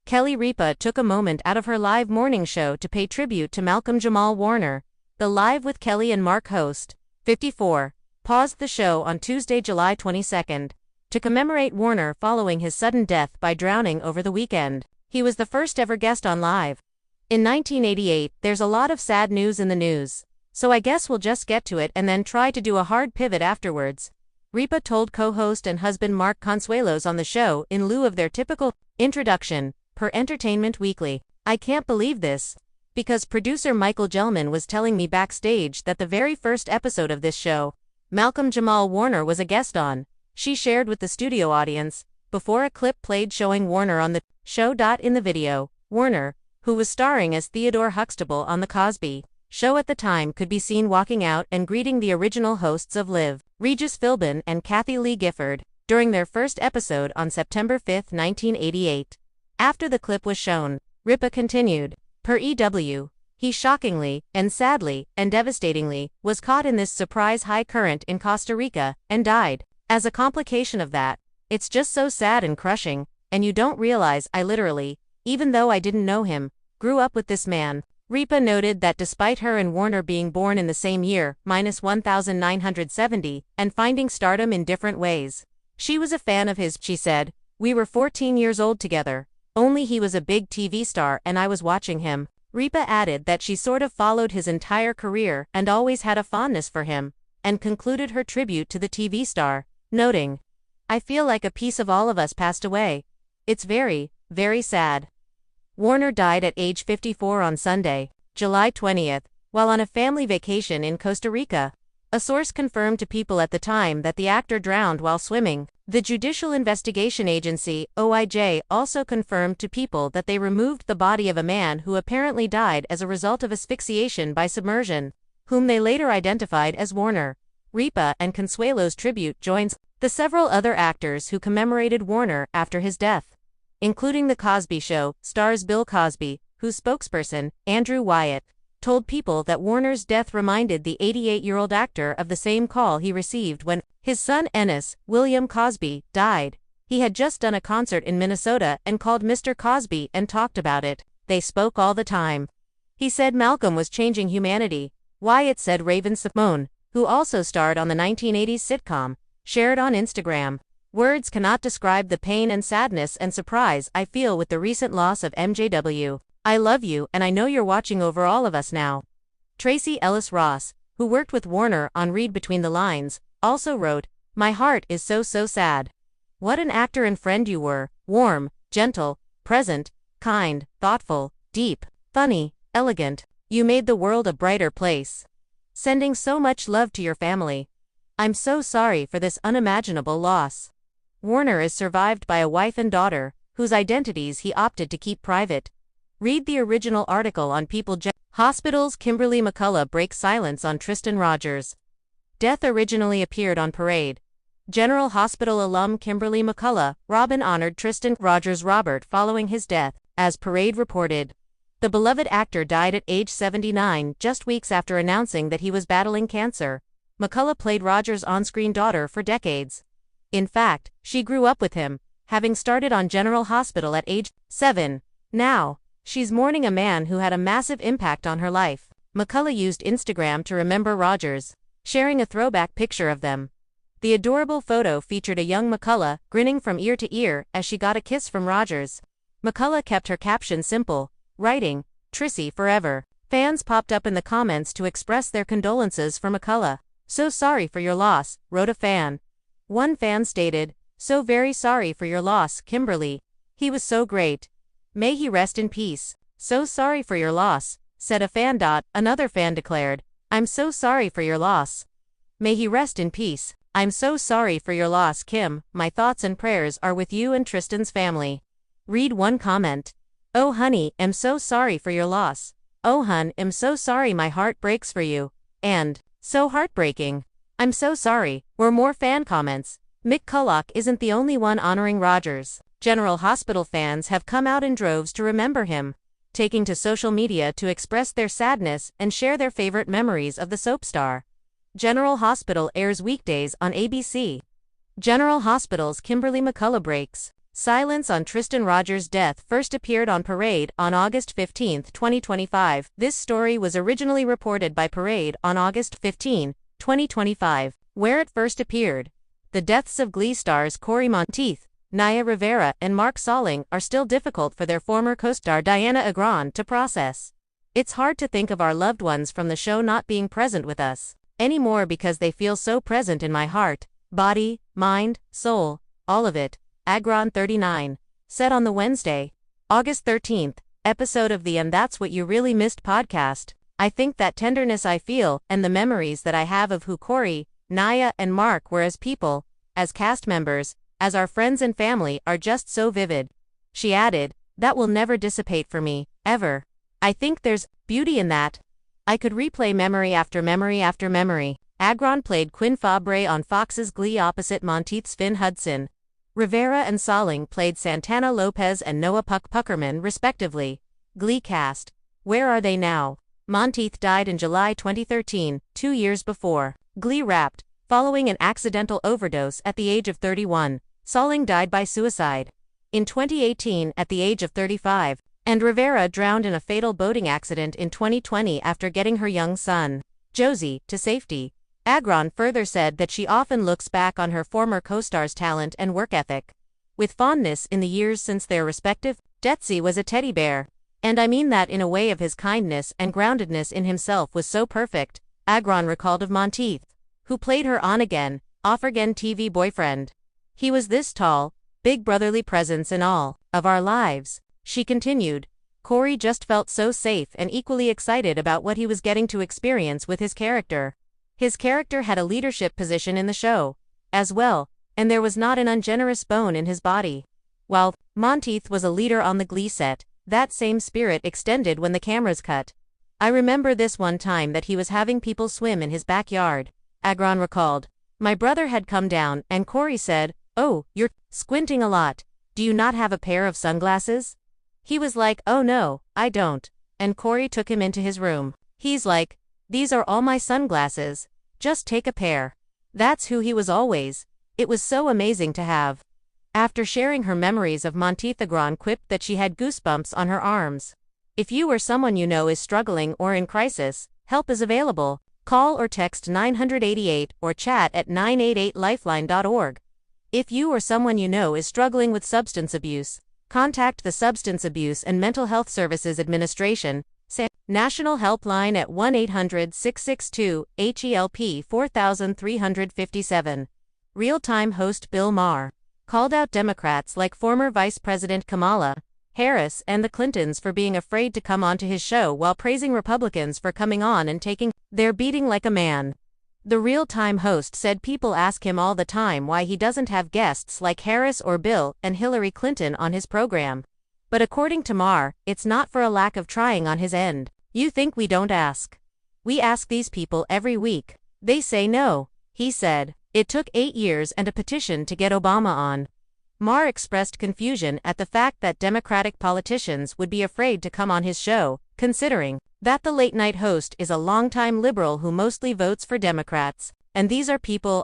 Kelly Ripa took a moment out of her live morning show to pay tribute to Malcolm-Jamal Warner. The Live with Kelly and Mark host, 54, paused the show on Tuesday, July 22, to commemorate Warner following his sudden death by drowning over the weekend. He was the first ever guest on Live. In 1988, there's a lot of sad news in the news, so I guess we'll just get to it and then try to do a hard pivot afterwards, Ripa told co-host and husband Mark Consuelos on the show in lieu of their typical introduction, per Entertainment Weekly. I can't believe this, because producer Malcolm-Jamal was telling me backstage that the very first episode of this show, Malcolm-Jamal Warner was a guest on, she shared with the studio audience, before a clip played showing Warner on the show. In the video, Warner, who was starring as Theodore Huxtable on The Cosby Show at the time, could be seen walking out and greeting the original hosts of Live, Regis Philbin and Kathy Lee Gifford, during their first episode on September 5, 1988. After the clip was shown, Ripa continued, per EW, he shockingly, and sadly, and devastatingly, was caught in this surprise high current in Costa Rica, and died. As a complication of that, it's just so sad and crushing, and you don't realize I literally, even though I didn't know him, grew up with this man. Ripa noted that despite her and Warner being born in the same year, -1970, and finding stardom in different ways, she was a fan of his. She said, "We were 14 years old together, only he was a big TV star and I was watching him." Ripa added that she sort of followed his entire career and always had a fondness for him, and concluded her tribute to the TV star, noting, "I feel like a piece of all of us passed away. It's very, very sad." Warner died at age 54 on Sunday, July 20, while on a family vacation in Costa Rica. A source confirmed to People at the time that the actor drowned while swimming. The Judicial Investigation Agency, OIJ, also confirmed to People that they removed the body of a man who apparently died as a result of asphyxiation by submersion, whom they later identified as Warner. Ripa and Consuelos' tribute joins the several other actors who commemorated Warner after his death, including The Cosby Show stars Bill Cosby, whose spokesperson, Andrew Wyatt, told People that Warner's death reminded the 88-year-old actor of the same call he received when his son Ennis, William Cosby, died. He had just done a concert in Minnesota and called Mr. Cosby and talked about it. They spoke all the time. He said Malcolm was changing humanity. Wyatt said Raven-Symoné, who also starred on the 1980s sitcom, shared on Instagram. "Words cannot describe the pain and sadness and surprise I feel with the recent loss of MJW. I love you and I know you're watching over all of us now." Tracy Ellis Ross, who worked with Warner on Read Between the Lines, also wrote, "My heart is so sad. What an actor and friend you were, warm, gentle, present, kind, thoughtful, deep, funny, elegant. You made the world a brighter place. Sending so much love to your family. I'm so sorry for this unimaginable loss." Warner is survived by a wife and daughter, whose identities he opted to keep private. Read the original article on People. Hospital's Kimberly McCullough breaks silence on Tristan Rogers. Death originally appeared on Parade. General Hospital alum Kimberly McCullough, Robin honored Tristan Rogers Robert following his death, as Parade reported. The beloved actor died at age 79 just weeks after announcing that he was battling cancer. McCullough played Rogers' on-screen daughter for decades. In fact, she grew up with him, having started on General Hospital at age 7. Now, she's mourning a man who had a massive impact on her life. McCullough used Instagram to remember Rogers, sharing a throwback picture of them. The adorable photo featured a young McCullough grinning from ear to ear as she got a kiss from Rogers. McCullough kept her caption simple, writing, "Trissy forever." Fans popped up in the comments to express their condolences for McCullough. "So sorry for your loss," wrote a fan. One fan stated, "So very sorry for your loss, Kimberly. He was so great. May he rest in peace." "So sorry for your loss," said a fan. Another fan declared, "I'm so sorry for your loss. May he rest in peace. I'm so sorry for your loss, Kim. My thoughts and prayers are with you and Tristan's family." Read one comment. "Oh honey, am so sorry for your loss. Oh hun, am so sorry, my heart breaks for you." And, "So heartbreaking. I'm so sorry," were more fan comments. Mick Culloch isn't the only one honoring Rogers. General Hospital fans have come out in droves to remember him, taking to social media to express their sadness and share their favorite memories of the soap star. General Hospital airs weekdays on ABC. General Hospital's Kimberly McCullough breaks Silence on Tristan Rogers' death first appeared on Parade on August 15, 2025. This story was originally reported by Parade on August 15, 2025, where it first appeared. The deaths of Glee stars Cory Monteith, Naya Rivera, and Mark Salling are still difficult for their former co-star Diana Agron to process. It's hard to think of our loved ones from the show not being present with us anymore because they feel so present in my heart, body, mind, soul, all of it. Agron 39, said on the Wednesday, August 13th, episode of the And That's What You Really Missed podcast. I think that tenderness I feel and the memories that I have of who Cory, Naya, and Mark were as people, as cast members, as our friends and family are just so vivid. She added, that will never dissipate for me, ever. I think there's beauty in that. I could replay memory after memory after memory. Agron played Quinn Fabre on Fox's Glee opposite Monteith's Finn Hudson. Rivera and Salling played Santana Lopez and Noah Puckerman respectively. Glee cast. Where are they now? Monteith died in July 2013, 2 years before Glee wrapped, following an accidental overdose at the age of 31. Salling died by suicide in 2018 at the age of 35, and Rivera drowned in a fatal boating accident in 2020 after getting her young son, Josie, to safety. Agron further said that she often looks back on her former co-star's talent and work ethic with fondness in the years since their respective deaths. He was a teddy bear. And I mean that in a way of his kindness and groundedness in himself was so perfect, Agron recalled of Monteith, who played her on-again, off-again TV boyfriend. He was this tall, big brotherly presence in all of our lives. She continued, Cory just felt so safe and equally excited about what he was getting to experience with his character. His character had a leadership position in the show, as well, and there was not an ungenerous bone in his body. While Monteith was a leader on the Glee set, that same spirit extended when the cameras cut. I remember this one time that he was having people swim in his backyard, Agron recalled. My brother had come down and Cory said, oh, you're squinting a lot. Do you not have a pair of sunglasses? He was like, oh no, I don't. And Cory took him into his room. He's like, these are all my sunglasses. Just take a pair. That's who he was always. It was so amazing to have. After sharing her memories of Monteith, Agron quipped that she had goosebumps on her arms. If you or someone you know is struggling or in crisis, help is available. Call or text 988 or chat at 988lifeline.org. If you or someone you know is struggling with substance abuse, contact the Substance Abuse and Mental Health Services Administration, National Helpline at 1-800-662-HELP 4357. Real-time host Bill Maher called out Democrats like former Vice President Kamala Harris and the Clintons for being afraid to come onto his show while praising Republicans for coming on and taking their beating like a man. The real-time host said people ask him all the time why he doesn't have guests like Harris or Bill and Hillary Clinton on his program. But according to Maher, it's not for a lack of trying on his end. You think we don't ask? We ask these people every week. They say no, he said. It took 8 years and a petition to get Obama on. Maher expressed confusion at the fact that Democratic politicians would be afraid to come on his show, considering that the late-night host is a longtime liberal who mostly votes for Democrats, and these are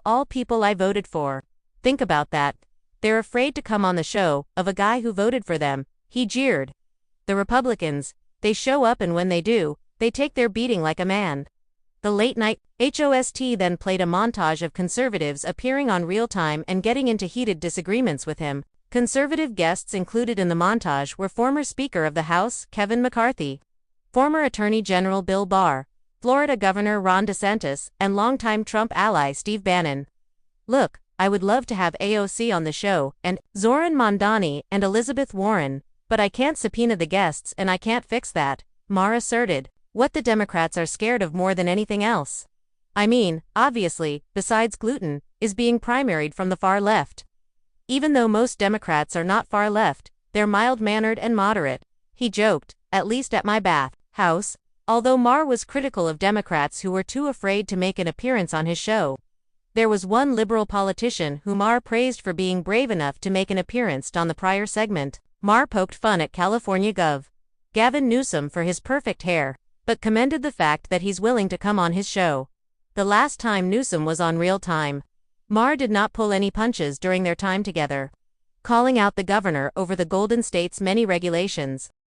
all people I voted for. Think about that. They're afraid to come on the show of a guy who voted for them, he jeered. The Republicans, they show up and when they do, they take their beating like a man. The late-night host then played a montage of conservatives appearing on Real Time and getting into heated disagreements with him. Conservative guests included in the montage were former Speaker of the House, Kevin McCarthy, former Attorney General Bill Barr, Florida Governor Ron DeSantis, and longtime Trump ally Steve Bannon. Look, I would love to have AOC on the show, and Zoran Mondani and Elizabeth Warren, but I can't subpoena the guests and I can't fix that, Maher asserted. What the Democrats are scared of more than anything else, I mean, obviously, besides gluten, is being primaried from the far left. Even though most Democrats are not far left, they're mild-mannered and moderate, he joked, at least at my bath house, although Maher was critical of Democrats who were too afraid to make an appearance on his show. There was one liberal politician who Maher praised for being brave enough to make an appearance on the prior segment. Maher poked fun at California Gov. Gavin Newsom for his perfect hair, but commended the fact that he's willing to come on his show. The last time Newsom was on Real Time, Maher did not pull any punches during their time together. calling out the governor over the Golden State's many regulations.